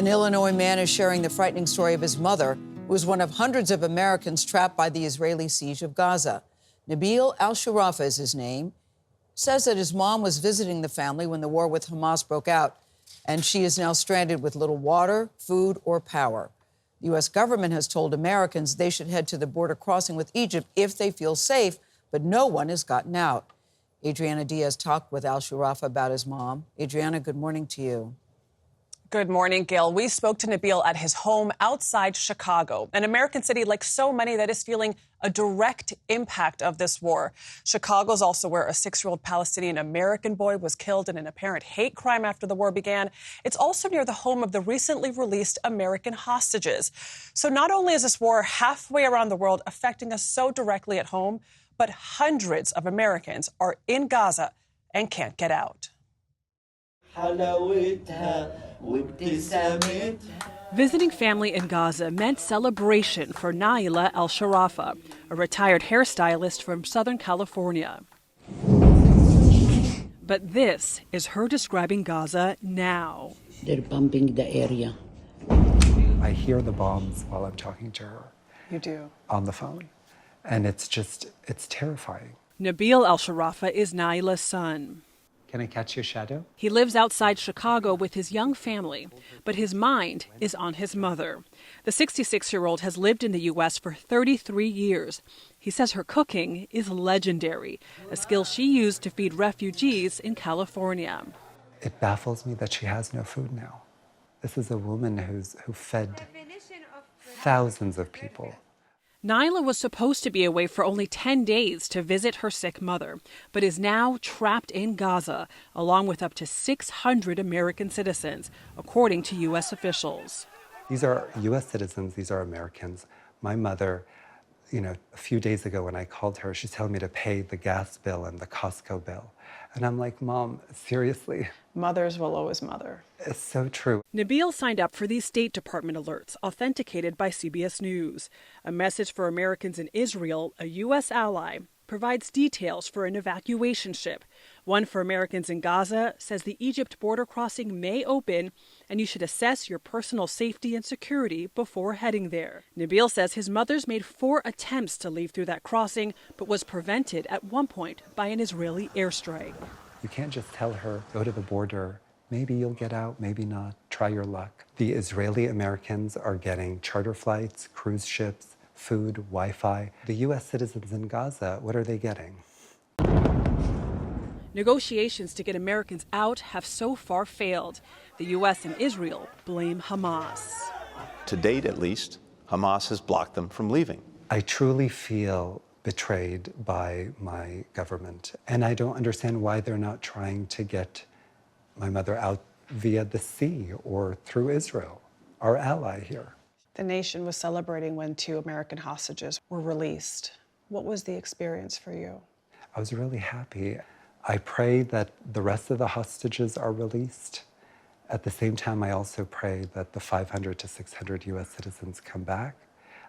An Illinois man is sharing the frightening story of his mother, who was one of hundreds of Americans trapped by the Israeli siege of Gaza. Nabil Elshorafa is his name. Says that his mom was visiting the family when the war with Hamas broke out, and she is now stranded with little water, food, or power. The U.S. government has told Americans they should head to the border crossing with Egypt if they feel safe, but no one has gotten out. Adriana Diaz talked with Elshorafa about his mom. Adriana, good morning to you. Good morning, Gayle. We spoke to Nabil at his home outside Chicago, an American city like so many that is feeling a direct impact of this war. Chicago is also where a 6-year-old Palestinian American boy was killed in an apparent hate crime after the war began. It's also near the home of the recently released American hostages. So not only is this war halfway around the world affecting us so directly at home, but hundreds of Americans are in Gaza and can't get out. Visiting family in Gaza meant celebration for Naela Elshorafa, a retired hairstylist from Southern California. But this is her describing Gaza now. They're bombing the area. I hear the bombs while I'm talking to her. You do? On the phone. And it's terrifying. Nabil Elshorafa is Naela's son. Can I catch your shadow? He lives outside Chicago with his young family, but his mind is on his mother. The 66-year-old has lived in the U.S. for 33 years. He says her cooking is legendary, a skill she used to feed refugees in California. It baffles me that she has no food now. This is a woman who fed thousands of people. Naela was supposed to be away for only 10 days to visit her sick mother, but is now trapped in Gaza, along with up to 600 American citizens, according to U.S. officials. These are U.S. citizens. These are Americans. My mother, a few days ago when I called her, she's telling me to pay the gas bill and the Costco bill. And I'm like, Mom, seriously? Mothers will always mother. It's so true. Nabil signed up for these State Department alerts, authenticated by CBS News. A message for Americans in Israel, a U.S. ally, provides details for an evacuation ship. One for Americans in Gaza says the Egypt border crossing may open, and you should assess your personal safety and security before heading there. Nabil says his mother's made 4 attempts to leave through that crossing, but was prevented at one point by an Israeli airstrike. You can't just tell her, go to the border. Maybe you'll get out, maybe not. Try your luck. The Israeli Americans are getting charter flights, cruise ships, food, Wi-Fi. The U.S. citizens in Gaza, what are they getting? Negotiations to get Americans out have so far failed. The U.S. and Israel blame Hamas. To date, at least, Hamas has blocked them from leaving. I truly feel betrayed by my government, and I don't understand why they're not trying to get my mother out via the sea or through Israel, our ally here. The nation was celebrating when 2 American hostages were released. What was the experience for you? I was really happy. I pray that the rest of the hostages are released. At the same time, I also pray that the 500 to 600 U.S. citizens come back.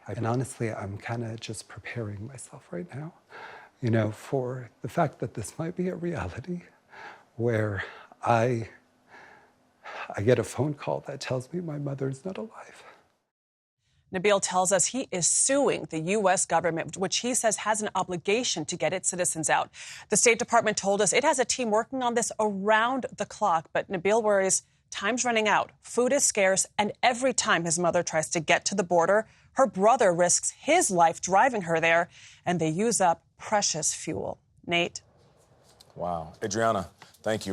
And honestly, I'm kind of just preparing myself right now, for the fact that this might be a reality where I get a phone call that tells me my mother's not alive. Nabil tells us he is suing the U.S. government, which he says has an obligation to get its citizens out. The State Department told us it has a team working on this around the clock, but Nabil worries time's running out, food is scarce, and every time his mother tries to get to the border, her brother risks his life driving her there, and they use up precious fuel. Nate? Wow. Adriana, thank you.